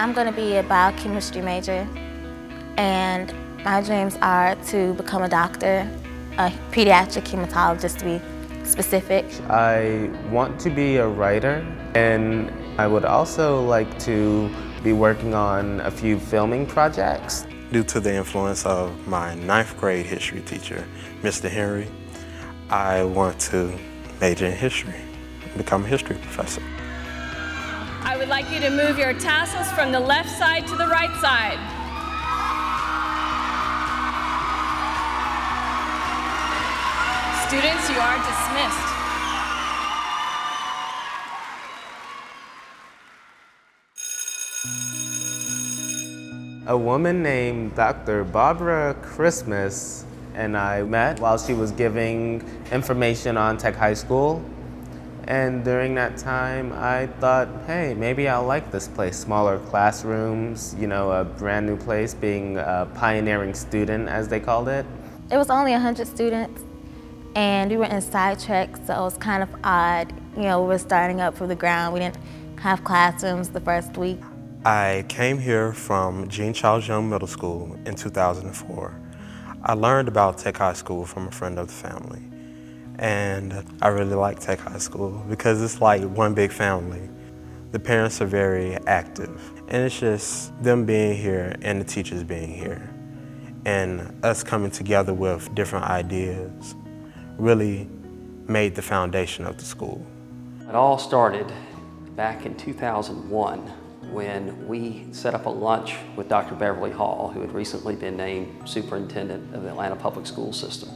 I'm going to be a biochemistry major, and my dreams are to become a doctor, a pediatric hematologist to be specific. I want to be a writer, and I would also like to be working on a few filming projects. Due to the influence of my 9th grade history teacher, Mr. Henry, I want to major in history, become a history professor. I would like you to move your tassels from the left side to the right side. Students, you are dismissed. A woman named Dr. Barbara Christmas and I met while she was giving information on Tech High School. And during that time, I thought, hey, maybe I'll like this place. Smaller classrooms, you know, a brand new place, being a pioneering student, as they called it. It was only 100 students, and we were in sidetrack, so it was kind of odd. You know, we were starting up from the ground. We didn't have classrooms the first week. I came here from Jean Charles Young Middle School in 2004. I learned about Tech High School from a friend of the family. And I really like Tech High School because it's like one big family. The parents are very active, and it's just them being here and the teachers being here. And us coming together with different ideas really made the foundation of the school. It all started back in 2001 when we set up a lunch with Dr. Beverly Hall, who had recently been named superintendent of the Atlanta Public School System.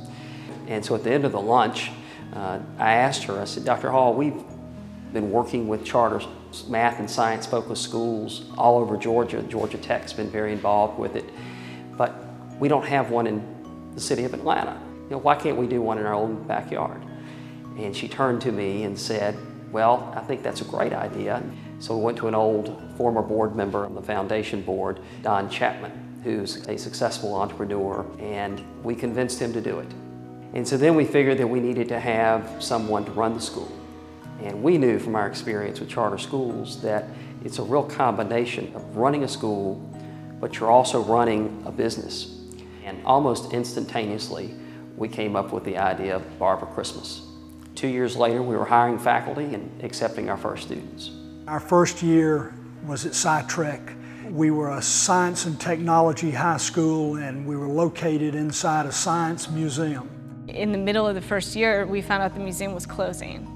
And so at the end of the lunch, I asked her, I said, Dr. Hall, we've been working with charter math and science focused schools all over Georgia. Georgia Tech's been very involved with it, but we don't have one in the city of Atlanta. You know, why can't we do one in our own backyard? And she turned to me and said, well, I think that's a great idea. So we went to an old former board member on the foundation board, Don Chapman, who's a successful entrepreneur, and we convinced him to do it. And so then we figured that we needed to have someone to run the school. And we knew from our experience with charter schools that it's a real combination of running a school, but you're also running a business. And almost instantaneously, we came up with the idea of Barbara Christmas. 2 years later, we were hiring faculty and accepting our first students. Our first year was at SciTrek. We were a science and technology high school, and we were located inside a science museum. In the middle of the first year, we found out the museum was closing.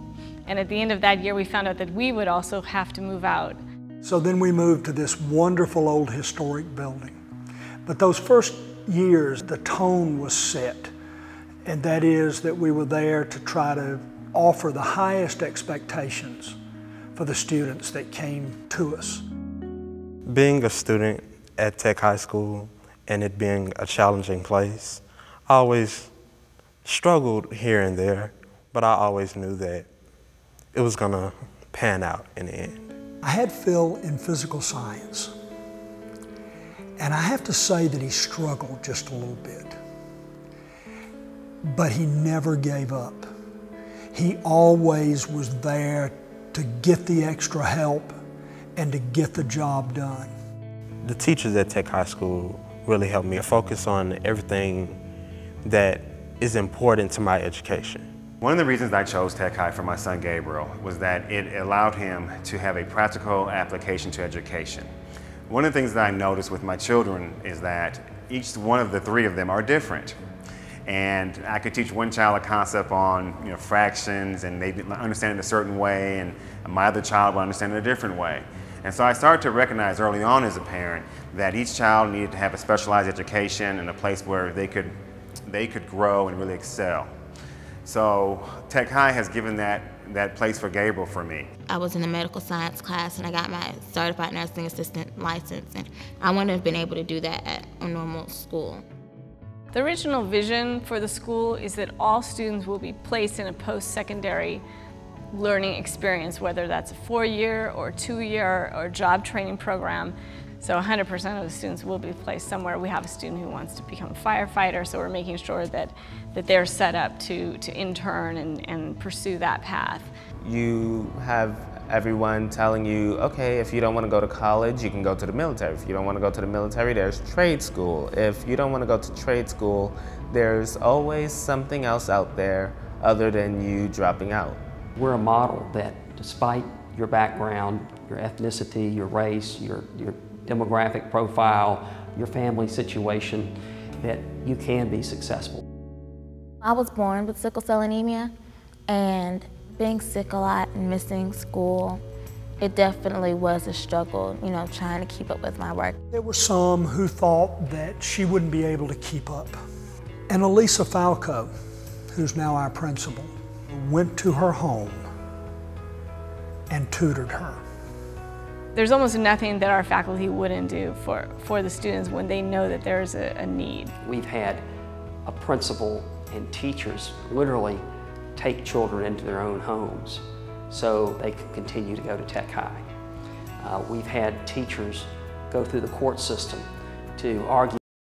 And at the end of that year, we found out that we would also have to move out. So then we moved to this wonderful old historic building. But those first years, the tone was set. And that is that we were there to try to offer the highest expectations for the students that came to us. Being a student at Tech High School and it being a challenging place, I always struggled here and there, but I always knew that it was gonna pan out in the end. I had Phil in physical science, and I have to say that he struggled just a little bit. But he never gave up. He always was there to get the extra help and to get the job done. The teachers at Tech High School really helped me focus on everything that is important to my education. One of the reasons I chose Tech High for my son Gabriel was that it allowed him to have a practical application to education. One of the things that I noticed with my children is that each one of the three of them are different. And I could teach one child a concept on fractions, and they understand it a certain way, and my other child will understand it a different way. And so I started to recognize early on as a parent that each child needed to have a specialized education and a place where they could grow and really excel. So Tech High has given that place for Gabriel for me. I was in a medical science class, and I got my certified nursing assistant license, and I wouldn't have been able to do that at a normal school. The original vision for the school is that all students will be placed in a post-secondary learning experience, whether that's a 4-year or 2-year or job training program. So 100% of the students will be placed somewhere. We have a student who wants to become a firefighter, so we're making sure that they're set up to intern and pursue that path. You have Everyone telling you, okay, if you don't want to go to college, you can go to the military. If you don't want to go to the military, there's trade school. If you don't want to go to trade school, there's always something else out there other than you dropping out. We're a model that despite your background, your ethnicity, your race, your demographic profile, your family situation, that you can be successful. I was born with sickle cell anemia, and being sick a lot and missing school, it definitely was a struggle, you know, trying to keep up with my work. There were some who thought that she wouldn't be able to keep up. And Elisa Falco, who's now our principal, went to her home and tutored her. There's almost nothing that our faculty wouldn't do for the students when they know that there's a need. We've had a principal and teachers literally take children into their own homes so they can continue to go to Tech High. We've had teachers go through the court system to argue